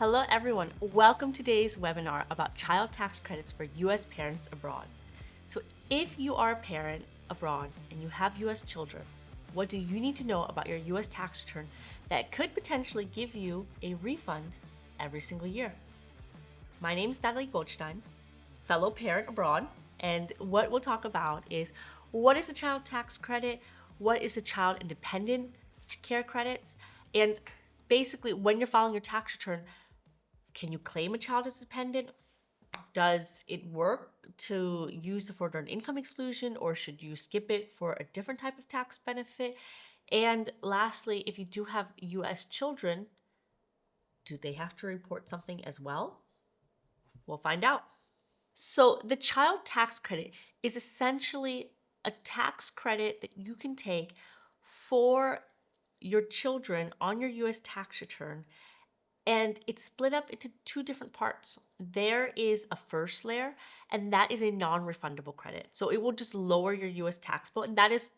Hello everyone, welcome to today's webinar about child tax credits for US parents abroad. So if you are a parent abroad and you have US children, what do you need to know about your US tax return that could potentially give you a refund every single year? My name is Nathalie Goldstein, fellow parent abroad, and what we'll talk about is what is a child tax credit, what is a child independent care credits, and basically when you're filing your tax return, can you claim a child as dependent? Does it work to use the foreign income exclusion, or should you skip it for a different type of tax benefit? And lastly, if you do have US children, do they have to report something as well? We'll find out. So the child tax credit is essentially a tax credit that you can take for your children on your US tax return. And it's split up into two different parts. There is a first layer, and that is a non-refundable credit. So it will just lower your US tax bill, and that is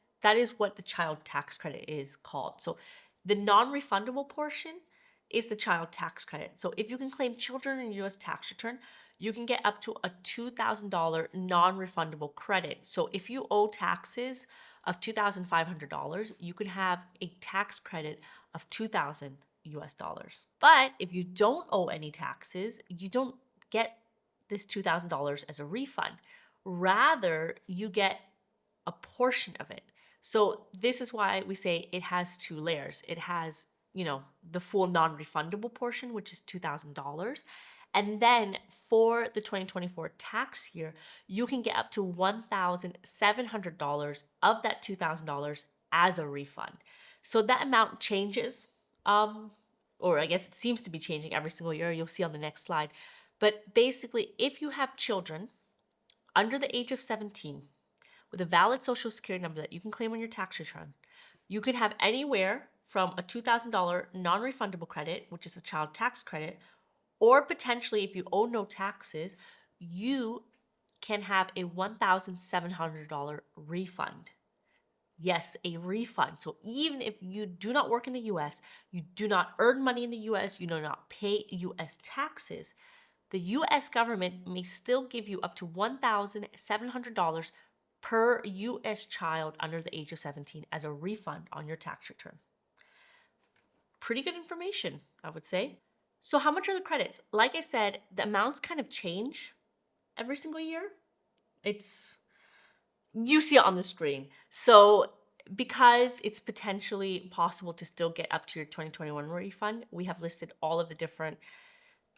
what the child tax credit is called. So the non-refundable portion is the child tax credit. So if you can claim children in your US tax return, you can get up to a $2,000 non-refundable credit. So if you owe taxes of $2,500, you can have a tax credit of $2,000 US dollars. But if you don't owe any taxes, you don't get this $2,000 as a refund. Rather, you get a portion of it. So this is why we say it has two layers. It has, the full non-refundable portion, which is $2,000. And then for the 2024 tax year, you can get up to $1,700 of that $2,000 as a refund. So that amount changes, or I guess it seems to be changing every single year. You'll see on the next slide. But basically, if you have children under the age of 17 with a valid social security number that you can claim on your tax return, you could have anywhere from a $2,000 non-refundable credit, which is a child tax credit, or potentially if you owe no taxes, you can have a $1,700 refund. Yes, a refund. So even if you do not work in the US, you do not earn money in the US, you do not pay US taxes, the US government may still give you up to $1,700 per US child under the age of 17 as a refund on your tax return. Pretty good information, I would say. So how much are the credits? Like I said, the amounts kind of change every single year. You see it on the screen. So because it's potentially possible to still get up to your 2021 refund, we have listed all of the different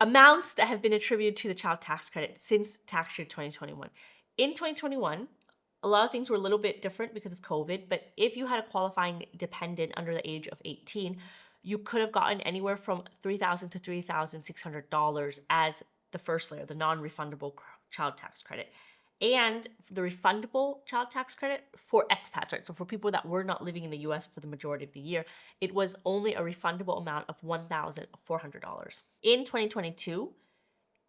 amounts that have been attributed to the child tax credit since tax year 2021. In 2021, a lot of things were a little bit different because of COVID, but if you had a qualifying dependent under the age of 18, you could have gotten anywhere from $3,000 to $3,600 as the first layer, the non-refundable child tax credit. And the refundable child tax credit for expats, right? So for people that were not living in the US for the majority of the year, it was only a refundable amount of $1,400. In 2022,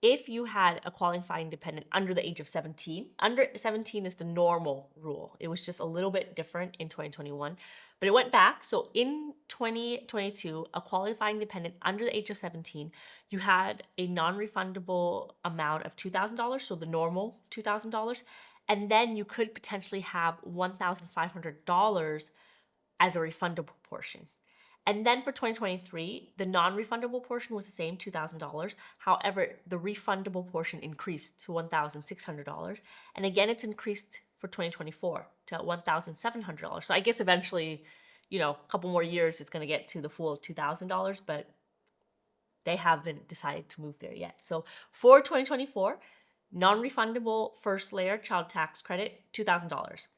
if you had a qualifying dependent under the age of 17, under 17 is the normal rule. It was just a little bit different in 2021, but it went back. So in 2022, a qualifying dependent under the age of 17, you had a non-refundable amount of $2,000, so the normal $2,000, and then you could potentially have $1,500 as a refundable portion. And then for 2023, the non-refundable portion was the same, $2,000. However, the refundable portion increased to $1,600. And again, it's increased for 2024 to $1,700. So I guess eventually, a couple more years, it's going to get to the full $2,000, but they haven't decided to move there yet. So for 2024, non-refundable first layer child tax credit, $2,000.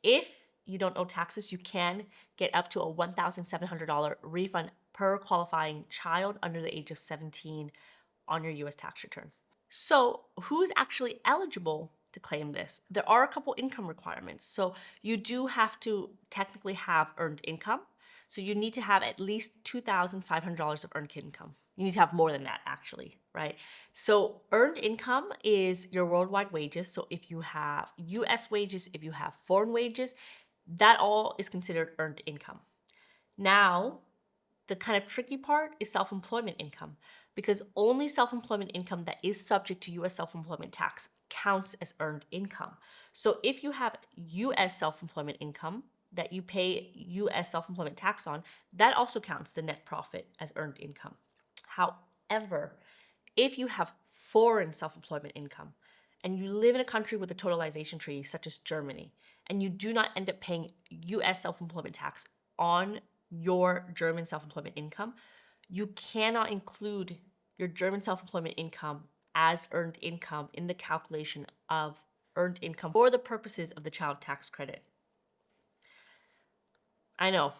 If you don't owe taxes, you can get up to a $1,700 refund per qualifying child under the age of 17 on your US tax return. So who's actually eligible to claim this? There are a couple income requirements. So you do have to technically have earned income. So you need to have at least $2,500 of earned income. You need to have more than that, actually, right? So earned income is your worldwide wages. So if you have US wages, if you have foreign wages, that all is considered earned income. Now, The kind of tricky part is self-employment income, because only self-employment income that is subject to US self-employment tax counts as earned income. So if you have US self-employment income that you pay US self-employment tax on, that also counts the net profit as earned income. However, if you have foreign self-employment income and you live in a country with a totalization treaty such as Germany, and you do not end up paying US self-employment tax on your German self-employment income, you cannot include your German self-employment income as earned income in the calculation of earned income for the purposes of the child tax credit. I know,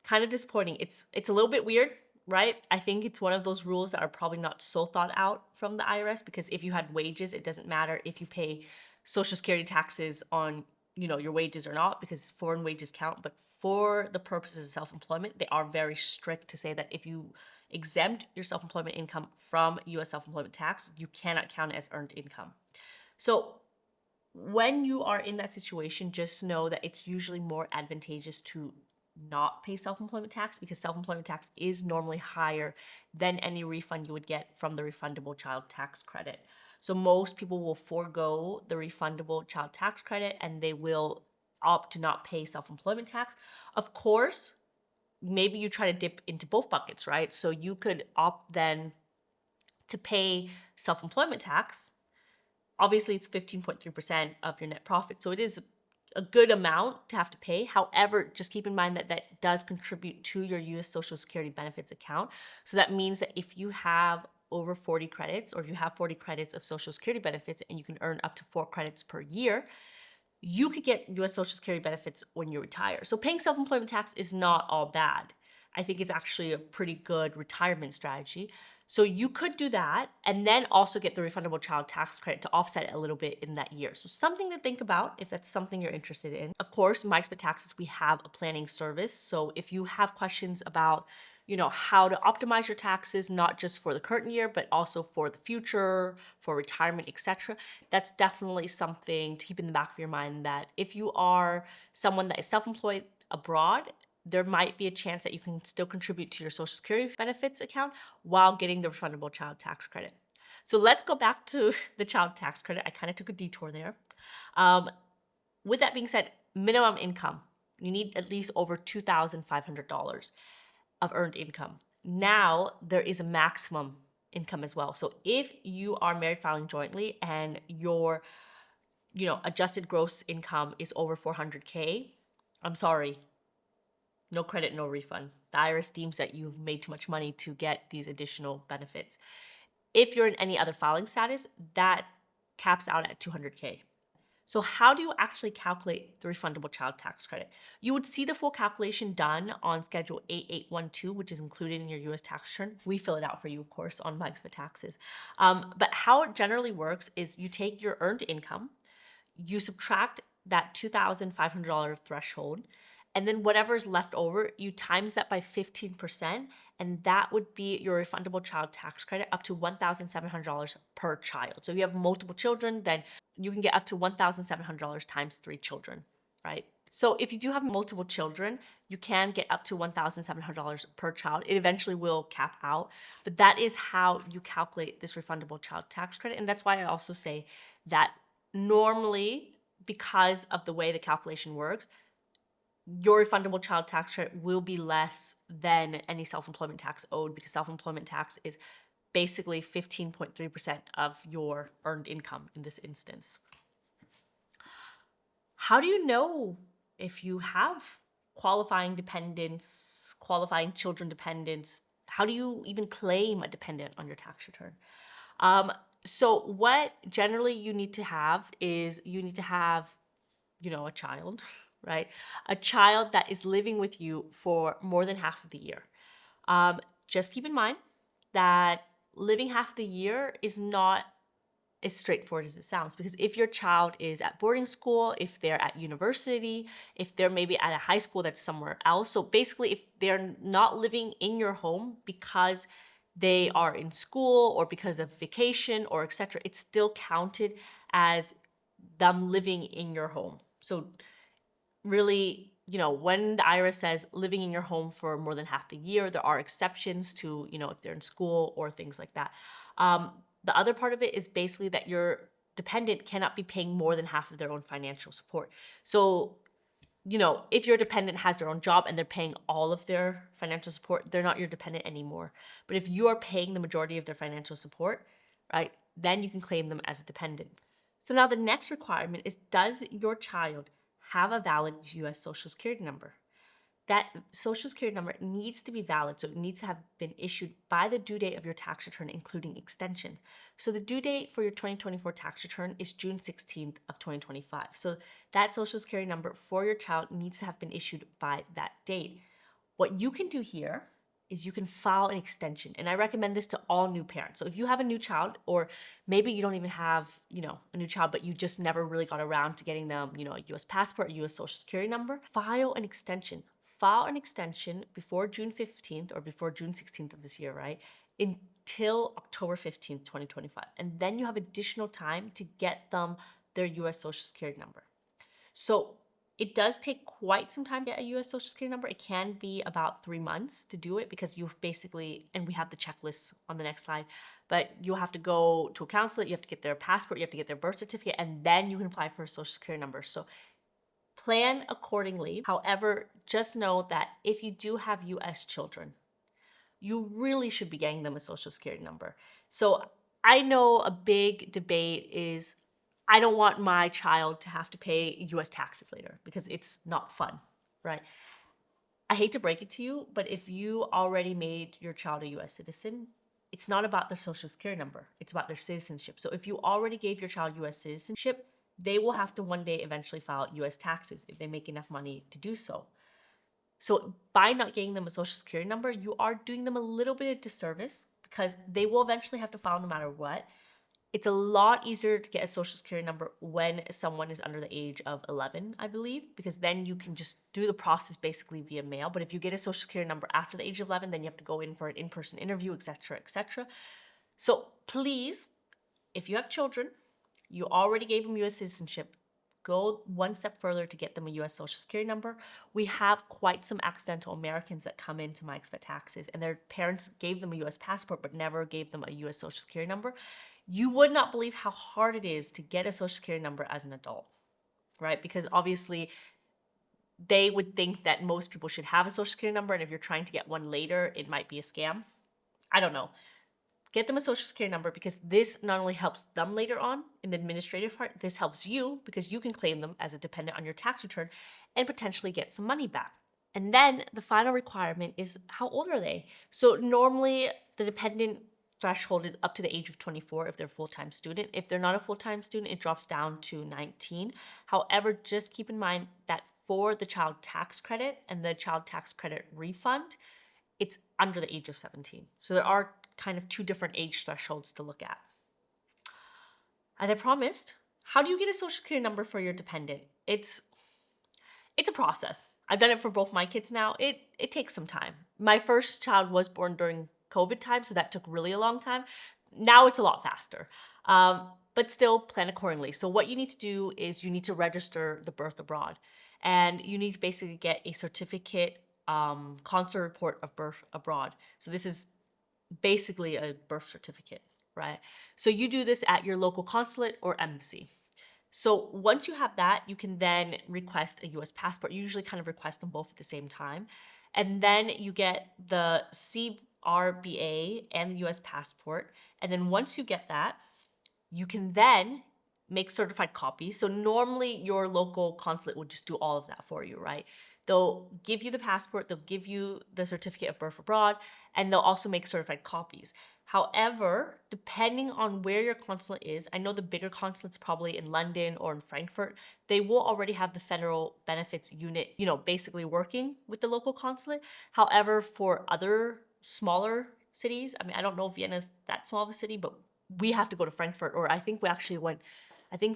kind of disappointing. It's a little bit weird, right? I think it's one of those rules that are probably not so thought out from the IRS, because if you had wages, it doesn't matter if you pay Social Security taxes on, your wages or not, because foreign wages count. But for the purposes of self-employment, they are very strict to say that if you exempt your self-employment income from US self-employment tax, you cannot count it as earned income. So when you are in that situation, just know that it's usually more advantageous to not pay self-employment tax, because self-employment tax is normally higher than any refund you would get from the refundable child tax credit. So most people will forego the refundable child tax credit and they will opt to not pay self-employment tax. Of course, maybe you try to dip into both buckets, right? So you could opt then to pay self-employment tax. Obviously, it's 15.3% of your net profit. So it is a good amount to have to pay. However, just keep in mind that that does contribute to your US Social Security benefits account. So that means that if you have over 40 credits, or if you have 40 credits of Social Security benefits and you can earn up to 4 credits per year, you could get US Social Security benefits when you retire. So paying self-employment tax is not all bad. I think it's actually a pretty good retirement strategy. So you could do that and then also get the refundable child tax credit to offset it a little bit in that year. So something to think about if that's something you're interested in. Of course, MyExpatTaxes, we have a planning service. So if you have questions about how to optimize your taxes, not just for the current year, but also for the future, for retirement, etc. That's definitely something to keep in the back of your mind, that if you are someone that is self-employed abroad, there might be a chance that you can still contribute to your Social Security benefits account while getting the refundable child tax credit. So let's go back to the child tax credit. I kind of took a detour there. With that being said, minimum income, you need at least over $2,500 of earned income. Now there is a maximum income as well. So if you are married filing jointly and your adjusted gross income is over 400K, I'm sorry, no credit, no refund. The IRS deems that you've made too much money to get these additional benefits. If you're in any other filing status, that caps out at 200K. So how do you actually calculate the refundable child tax credit? You would see the full calculation done on Schedule 8812, which is included in your US tax return. We fill it out for you, of course, on MyExpatTaxes. But how it generally works is you take your earned income, you subtract that $2,500 threshold, and then whatever is left over, you times that by 15%, and that would be your refundable child tax credit up to $1,700 per child. So if you have multiple children, then you can get up to $1,700 times 3 children, right? So if you do have multiple children, you can get up to $1,700 per child. It eventually will cap out, but that is how you calculate this refundable child tax credit. And that's why I also say that normally, because of the way the calculation works, your refundable child tax credit will be less than any self-employment tax owed, because self-employment tax is basically 15.3% of your earned income in this instance. How do you know if you have qualifying dependents, qualifying children dependents? How do you even claim a dependent on your tax return? So what generally you need to have is a child, right? A child that is living with you for more than half of the year. Just keep in mind that living half the year is not as straightforward as it sounds, because if your child is at boarding school, if they're at university, if they're maybe at a high school that's somewhere else, so basically if they're not living in your home because they are in school or because of vacation or etc., it's still counted as them living in your home. So really, when the IRS says living in your home for more than half the year, there are exceptions to, if they're in school or things like that. The other part of it is basically that your dependent cannot be paying more than half of their own financial support. So, if your dependent has their own job and they're paying all of their financial support, they're not your dependent anymore. But if you are paying the majority of their financial support, right, then you can claim them as a dependent. So now the next requirement is, does your child have a valid US Social Security number? That Social Security number needs to be valid, so it needs to have been issued by the due date of your tax return, including extensions. So the due date for your 2024 tax return is June 16th of 2025. So that Social Security number for your child needs to have been issued by that date. What you can do here is you can file an extension, and I recommend this to all new parents. So if you have a new child, or maybe you don't even have, a new child, but you just never really got around to getting them, a US passport, a US Social Security number, file an extension. File an extension before June 15th or before June 16th of this year, right? Until October 15th, 2025. And then you have additional time to get them their US Social Security number. So it does take quite some time to get a US Social Security number. It can be about 3 months to do it, because you basically, and we have the checklist on the next slide, but you'll have to go to a consulate, you have to get their passport, you have to get their birth certificate, and then you can apply for a Social Security number. So plan accordingly. However, just know that if you do have US children, you really should be getting them a Social Security number. So I know a big debate is, I don't want my child to have to pay US taxes later because it's not fun, right? I hate to break it to you, but if you already made your child a US citizen, it's not about their Social Security number. It's about their citizenship. So if you already gave your child US citizenship, they will have to one day eventually file US taxes if they make enough money to do so. So by not getting them a Social Security number, you are doing them a little bit of disservice, because they will eventually have to file no matter what. It's a lot easier to get a Social Security number when someone is under the age of 11, I believe, because then you can just do the process basically via mail. But if you get a Social Security number after the age of 11, then you have to go in for an in-person interview, etc., etc. So please, if you have children, you already gave them US citizenship, go one step further to get them a US Social Security number. We have quite some accidental Americans that come into MyExpatTaxes and their parents gave them a US passport but never gave them a US Social Security number. You would not believe how hard it is to get a Social Security number as an adult, right? Because obviously they would think that most people should have a Social Security number, and if you're trying to get one later, it might be a scam. I don't know. Get them a Social Security number, because this not only helps them later on in the administrative part, this helps you because you can claim them as a dependent on your tax return and potentially get some money back. And then the final requirement is, how old are they? So normally the dependent threshold is up to the age of 24 if they're a full-time student. If they're not a full-time student, it drops down to 19. However, just keep in mind that for the child tax credit and the child tax credit refund, it's under the age of 17. So there are kind of two different age thresholds to look at. As I promised, how do you get a Social Security number for your dependent? It's a process. I've done it for both my kids now. It takes some time. My first child was born during COVID time, so that took really a long time. Now it's a lot faster, but still plan accordingly. So what you need to do is you need to register the birth abroad, and you need to basically get a certificate, consular report of birth abroad. So this is basically a birth certificate, right? So you do this at your local consulate or embassy. So once you have that, you can then request a US passport. You usually kind of request them both at the same time. And then you get the CRBA and the US passport. And then once you get that, you can then make certified copies. So normally your local consulate will just do all of that for you, right? They'll give you the passport, they'll give you the certificate of birth abroad, and they'll also make certified copies. However, depending on where your consulate is, I know the bigger consulates probably in London or in Frankfurt, they will already have the federal benefits unit, basically working with the local consulate. However, for other smaller cities, I don't know if Vienna's that small of a city, but we have to go to Frankfurt, or I think we actually went,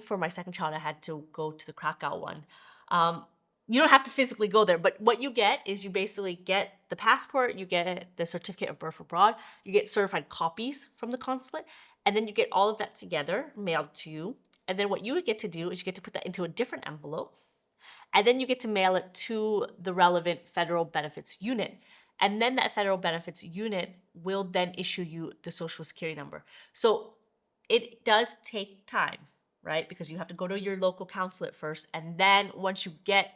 for my second child, I had to go to the Krakow one. You don't have to physically go there, but what you get is you basically get the passport, you get the certificate of birth abroad, you get certified copies from the consulate, and then you get all of that together mailed to you. And then what you get to do is you get to put that into a different envelope, And then you get to mail it to the relevant federal benefits unit. And then that federal benefits unit will then issue you the Social Security number. So it does take time, right? Because you have to go to your local consulate first. And then once you get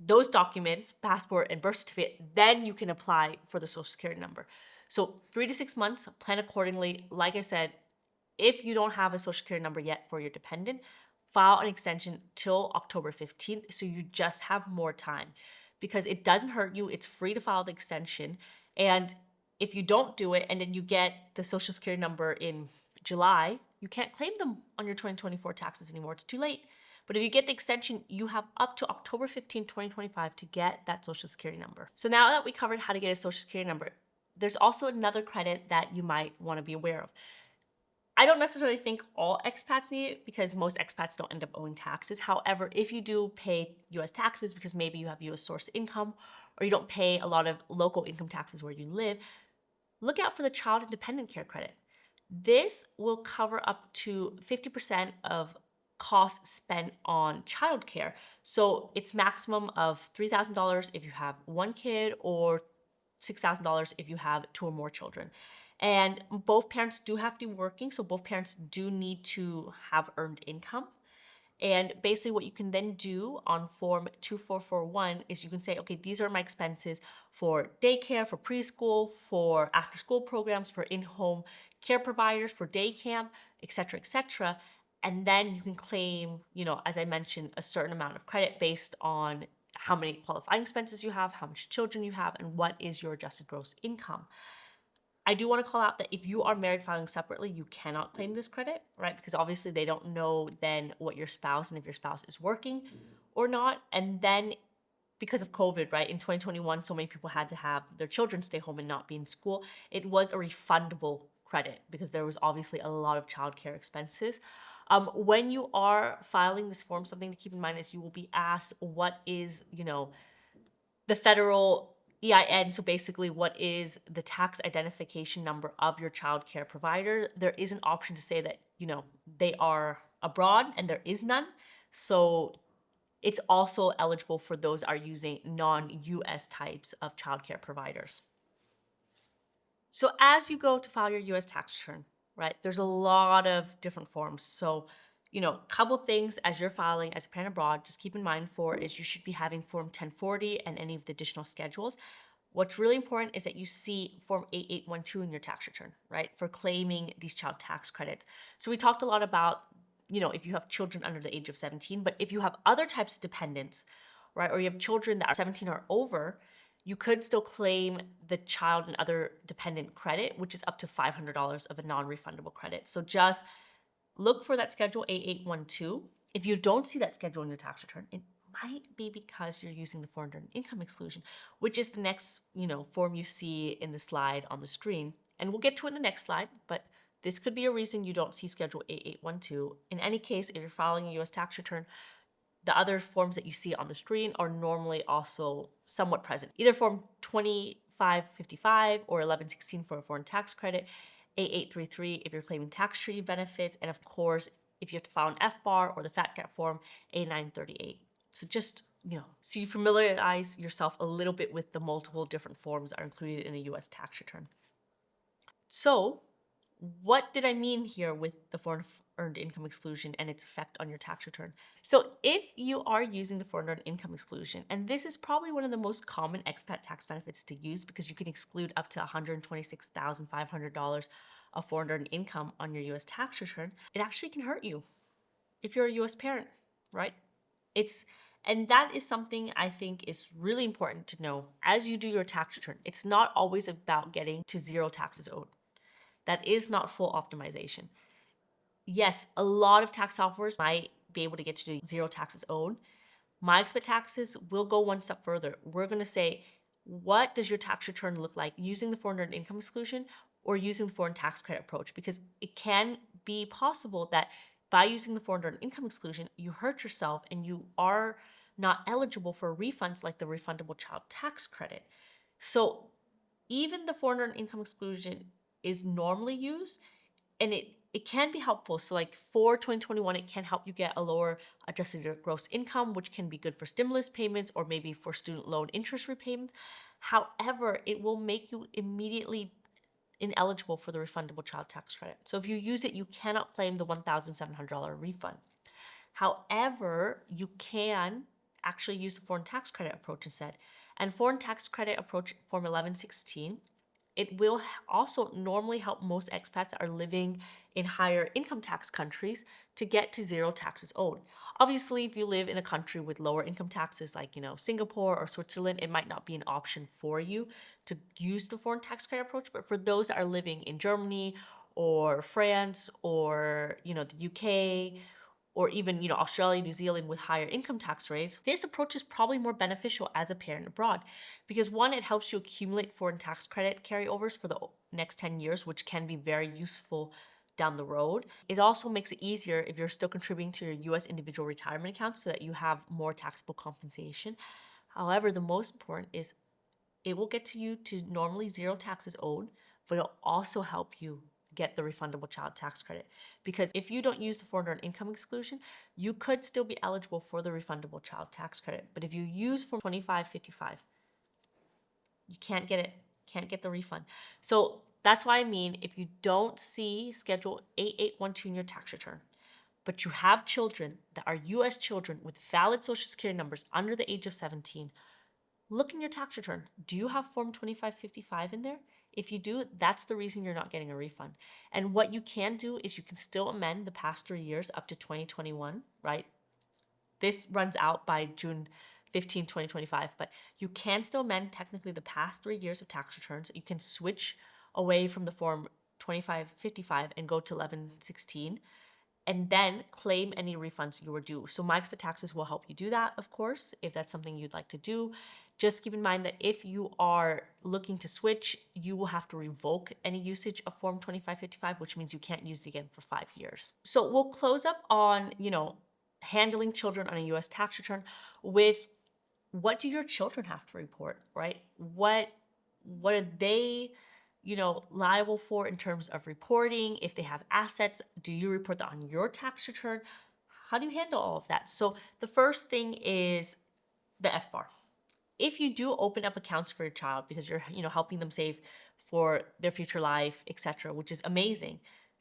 those documents, passport and birth certificate, then you can apply for the Social Security number. So 3 to 6 months, plan accordingly. Like I said, if you don't have a Social Security number yet for your dependent, file an extension till October 15th so you just have more time, because it doesn't hurt you. It's free to file the extension. And if you don't do it and then you get the Social Security number in July, you can't claim them on your 2024 taxes anymore. It's too late. But if you get the extension, you have up to October 15, 2025 to get that Social Security number. So now that we covered how to get a Social Security number, there's also another credit that you might want to be aware of. I don't necessarily think all expats need it because most expats don't end up owing taxes. However, if you do pay US taxes because maybe you have US source income or you don't pay a lot of local income taxes where you live, look out for the Child and Dependent Care Credit. This will cover up to 50% of costs spent on childcare. So it's maximum of $3,000 if you have one kid or $6,000 if you have two or more children. And both parents do have to be working, so both parents do need to have earned income. And basically what you can then do on form 2441 is you can say, okay, these are my expenses for daycare, for preschool, for after school programs, for in-home care providers, for day camp, et cetera, et cetera. And then you can claim, as I mentioned, a certain amount of credit based on how many qualifying expenses you have, how much children you have, and what is your adjusted gross income. I do want to call out that if you are married filing separately, you cannot claim this credit, right? Because obviously they don't know then what your spouse and if your spouse is working or not. And then because of COVID, right, in 2021, so many people had to have their children stay home and not be in school. It was a refundable credit because there was obviously a lot of childcare expenses. When you are filing this form, something to keep in mind is you will be asked what is, the federal EIN, so basically what is the tax identification number of your child care provider. There is an option to say that, they are abroad, and there is none. So it's also eligible for those are using non-US types of childcare providers. So as you go to file your US tax return, right, there's a lot of different forms. So couple things as you're filing as a parent abroad, just keep in mind is you should be having Form 1040 and any of the additional schedules. What's really important is that you see Form 8812 in your tax return, right, for claiming these child tax credits. So we talked a lot about, if you have children under the age of 17, but if you have other types of dependents, right, or you have children that are 17 or over, you could still claim the child and other dependent credit, which is up to $500 of a non-refundable credit. So just look for that schedule 8812. If you don't see that schedule in your tax return, it might be because you're using the foreign earned income exclusion, which is the next, form you see in the slide on the screen. And we'll get to it in the next slide, but this could be a reason you don't see schedule 8812. In any case, if you're filing a US tax return, the other forms that you see on the screen are normally also somewhat present. Either form 2555 or 1116 for a foreign tax credit, 8833 if you're claiming tax treaty benefits, and of course, if you have to file an FBAR or the FATCAT form, A938. So just, so you familiarize yourself a little bit with the multiple different forms that are included in a US tax return. So what did I mean here with the foreign earned income exclusion and its effect on your tax return? So if you are using the foreign earned income exclusion, and this is probably one of the most common expat tax benefits to use because you can exclude up to $126,500 of foreign earned income on your US tax return, it actually can hurt you if you're a US parent, right? And that is something I think is really important to know as you do your tax return. It's not always about getting to zero taxes owed. That is not full optimization. Yes, a lot of tax softwares might be able to get you to zero taxes owed. MyExpatTaxes will go one step further. We're going to say, what does your tax return look like using the foreign earned income exclusion or using the foreign tax credit approach? Because it can be possible that by using the foreign earned income exclusion, you hurt yourself and you are not eligible for refunds like the refundable child tax credit. So even the foreign earned income exclusion is normally used, and it can be helpful. So like for 2021, it can help you get a lower adjusted gross income, which can be good for stimulus payments or maybe for student loan interest repayments. However, it will make you immediately ineligible for the refundable child tax credit. So if you use it, you cannot claim the $1,700 refund. However, you can actually use the foreign tax credit approach instead. And foreign tax credit approach Form 1116, it will also normally help most expats that are living in higher income tax countries to get to zero taxes owed. Obviously, if you live in a country with lower income taxes like, Singapore or Switzerland, it might not be an option for you to use the foreign tax credit approach. But for those that are living in Germany or France or, the UK, or even Australia, New Zealand with higher income tax rates, this approach is probably more beneficial as a parent abroad because one, it helps you accumulate foreign tax credit carryovers for the next 10 years, which can be very useful down the road. It also makes it easier if you're still contributing to your US individual retirement account so that you have more taxable compensation. However, the most important is it will get to you to normally zero taxes owed, but it'll also help you get the refundable child tax credit. Because if you don't use the foreign earned income exclusion, you could still be eligible for the refundable child tax credit. But if you use Form 2555, you can't get it, can't get the refund. So that's why if you don't see Schedule 8812 in your tax return, but you have children that are US children with valid Social Security numbers under the age of 17, look in your tax return. Do you have Form 2555 in there? If you do, that's the reason you're not getting a refund. And what you can do is you can still amend the past 3 years up to 2021, right? This runs out by June 15, 2025, but you can still amend technically the past 3 years of tax returns. You can switch away from the Form 2555 and go to 1116 and then claim any refunds you were due. So MyExpatTaxes will help you do that, of course, if that's something you'd like to do. Just keep in mind that if you are looking to switch, you will have to revoke any usage of Form 2555, which means you can't use it again for 5 years. So we'll close up on, handling children on a US tax return with what do your children have to report, right? What are they liable for in terms of reporting? If they have assets, do you report that on your tax return? How do you handle all of that? So the first thing is the FBAR. If you do open up accounts for your child because you're, helping them save for their future life, etc., which is amazing,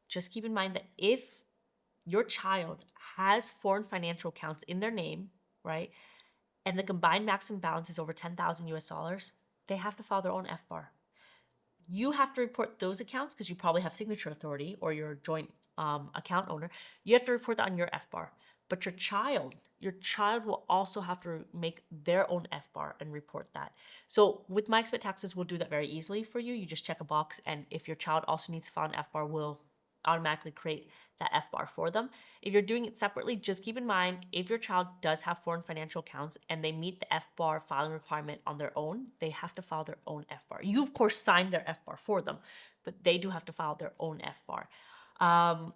just keep in mind that if your child has foreign financial accounts in their name, right, and the combined maximum balance is over 10,000 US dollars, they have to file their own FBAR. You have to report those accounts because you probably have signature authority or you're a joint account owner. You have to report that on your FBAR. But your child will also have to make their own FBAR and report that. So with MyExpatTaxes, we'll do that very easily for you. You just check a box, and if your child also needs to file an FBAR, we'll automatically create that FBAR for them. If you're doing it separately, just keep in mind, if your child does have foreign financial accounts and they meet the FBAR filing requirement on their own, they have to file their own FBAR. You, of course, signed their FBAR for them, but they do have to file their own FBAR.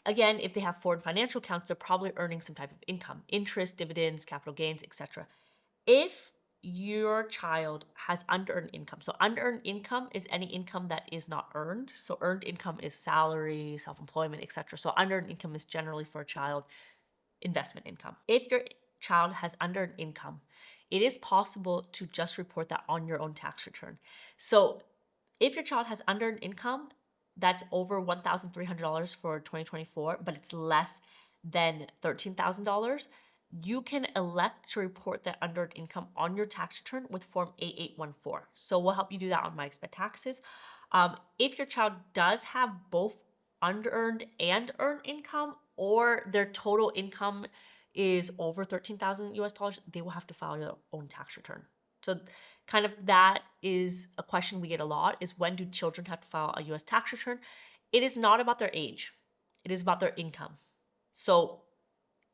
Again, if they have foreign financial accounts, they're probably earning some type of income, interest, dividends, capital gains, etc. If your child has unearned income, so unearned income is any income that is not earned. So earned income is salary, self-employment, etc. So unearned income is generally for a child investment income. If your child has unearned income, it is possible to just report that on your own tax return. So if your child has unearned income, that's over $1,300 for 2024, but it's less than $13,000, you can elect to report that unearned income on your tax return with Form 8814. So we'll help you do that on MyExpatTaxes. If your child does have both unearned and earned income, or their total income is over 13,000 US dollars, they will have to file their own tax return. So kind of that is a question we get a lot, is when do children have to file a US tax return? It is not about their age. It is about their income. So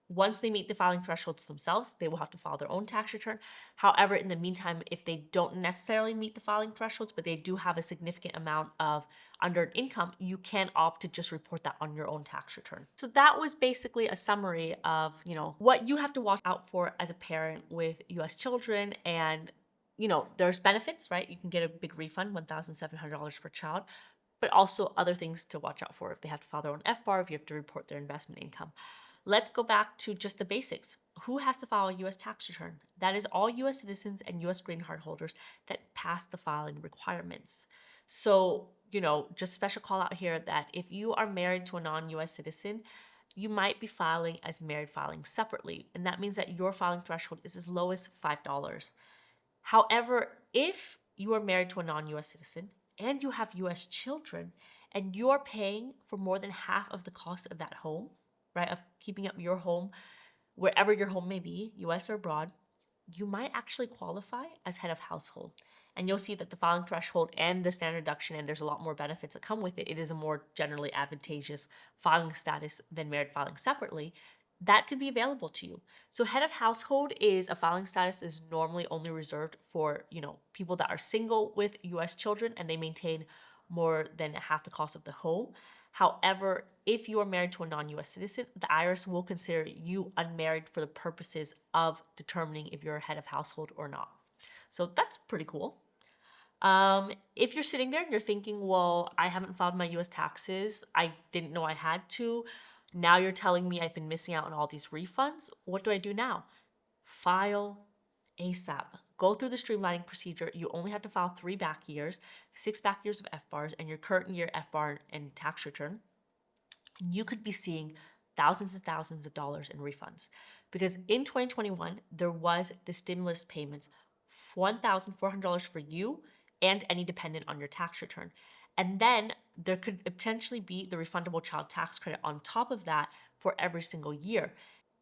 once they meet the filing thresholds themselves, they will have to file their own tax return. However, in the meantime, if they don't necessarily meet the filing thresholds, but they do have a significant amount of unearned income, you can opt to just report that on your own tax return. So that was basically a summary of, what you have to watch out for as a parent with US children. And, there's benefits, right? You can get a big refund, $1,700 per child. but also other things to watch out for if they have to file their own FBAR, if you have to report their investment income. Let's go back to just the basics. Who has to file a U.S. tax return? That is all U.S. citizens and U.S. green card holders that pass the filing requirements. So, just special call out here that if you are married to a non-U.S. citizen, you might be filing as married filing separately. And that means that your filing threshold is as low as $5. However, if you are married to a non-US citizen and you have US children and you're paying for more than half of the cost of that home, right, of keeping up your home, wherever your home may be, US or abroad, you might actually qualify as head of household. And you'll see that the filing threshold and the standard deduction, and there's a lot more benefits that come with it. It is a more generally advantageous filing status than married filing separately. That could be available to you. So head of household is a filing status is normally only reserved for, people that are single with US children and they maintain more than half the cost of the home. However, if you are married to a non-US citizen, the IRS will consider you unmarried for the purposes of determining if you're a head of household or not. So that's pretty cool. If you're sitting there and you're thinking, well, I haven't filed my US taxes, I didn't know I had to, now you're telling me I've been missing out on all these refunds, what do I do now? File ASAP. Go through the streamlining procedure. You only have to file 3 back years, 6 back years of FBARs, and your current year FBAR and tax return. You could be seeing thousands and thousands of dollars in refunds. Because in 2021, there was the stimulus payments, $1,400 for you and any dependent on your tax return. And then there could potentially be the refundable child tax credit on top of that for every single year.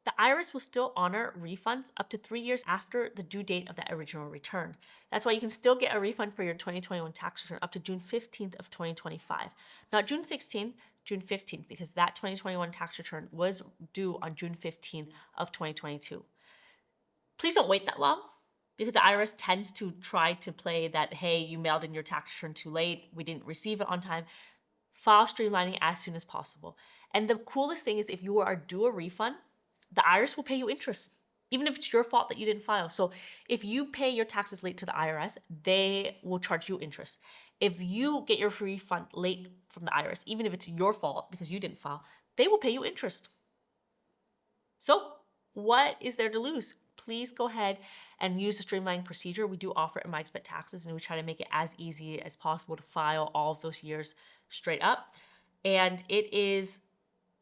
The IRS will still honor refunds up to 3 years after the due date of that original return. That's why you can still get a refund for your 2021 tax return up to June 15th of 2025. Not June 16th, June 15th, because that 2021 tax return was due on June 15th of 2022. Please don't wait that long, because the IRS tends to try to play that, hey, you mailed in your tax return too late, we didn't receive it on time. File streamlining as soon as possible. And the coolest thing is if you are due a refund, the IRS will pay you interest, even if it's your fault that you didn't file. So if you pay your taxes late to the IRS, they will charge you interest. If you get your refund late from the IRS, even if it's your fault because you didn't file, they will pay you interest. So what is there to lose? Please go ahead and use the streamlining procedure. We do offer it in MyExpatTaxes, and we try to make it as easy as possible to file all of those years straight up. And it's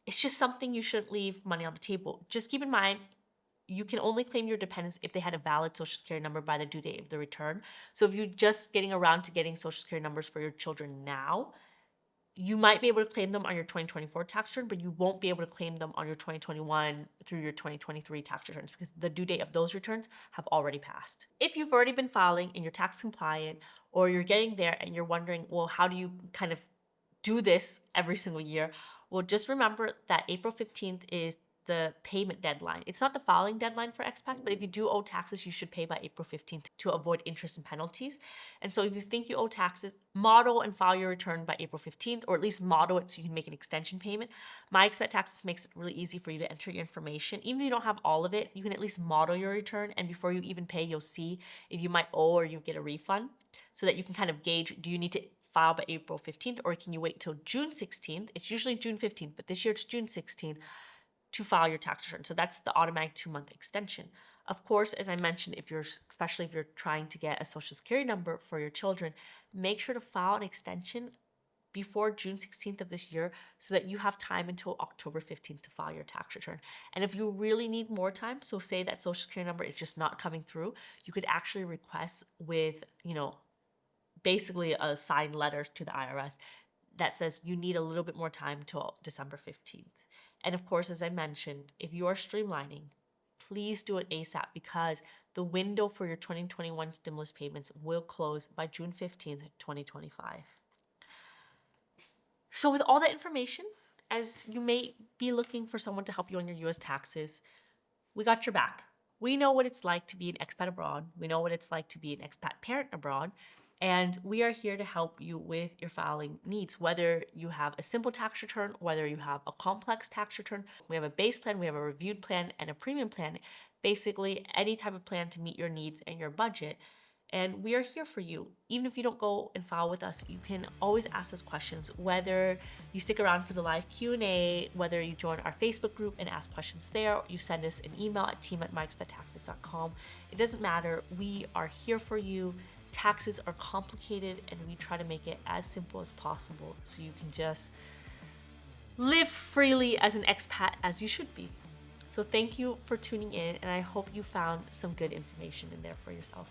just something you shouldn't leave money on the table. Just keep in mind, you can only claim your dependents if they had a valid Social Security number by the due date of the return. So if you're just getting around to getting Social Security numbers for your children now, you might be able to claim them on your 2024 tax return, but you won't be able to claim them on your 2021 through your 2023 tax returns because the due date of those returns have already passed. If you've already been filing and you're tax compliant, or you're getting there and you're wondering, well, how do you kind of do this every single year? Well, just remember that April 15th is the payment deadline. It's not the filing deadline for expats, but if you do owe taxes, you should pay by April 15th to avoid interest and penalties. And so if you think you owe taxes, model and file your return by April 15th, or at least model it so you can make an extension payment. MyExpatTaxes makes it really easy for you to enter your information. Even if you don't have all of it, you can at least model your return. And before you even pay, you'll see if you might owe or you get a refund so that you can kind of gauge, do you need to file by April 15th, or can you wait till June 16th? It's usually June 15th, but this year it's June 16th to file your tax return. So that's the automatic 2-month extension. Of course, as I mentioned, especially if you're trying to get a Social Security number for your children, make sure to file an extension before June 16th of this year so that you have time until October 15th to file your tax return. And if you really need more time, so say that Social Security number is just not coming through, you could actually request with, basically a signed letter to the IRS that says you need a little bit more time till December 15th. And of course, as I mentioned, if you are streamlining, please do it ASAP because the window for your 2021 stimulus payments will close by June 15th, 2025. So with all that information, as you may be looking for someone to help you on your US taxes, we got your back. We know what it's like to be an expat abroad. We know what it's like to be an expat parent abroad. And we are here to help you with your filing needs, whether you have a simple tax return, whether you have a complex tax return. We have a base plan, we have a reviewed plan, and a premium plan. Basically, any type of plan to meet your needs and your budget. And we are here for you. Even if you don't go and file with us, you can always ask us questions, whether you stick around for the live Q&A, whether you join our Facebook group and ask questions there, or you send us an email at team@myexpattaxes.com. It doesn't matter. We are here for you. Taxes are complicated, and we try to make it as simple as possible so you can just live freely as an expat as you should be. So thank you for tuning in, and I hope you found some good information in there for yourself.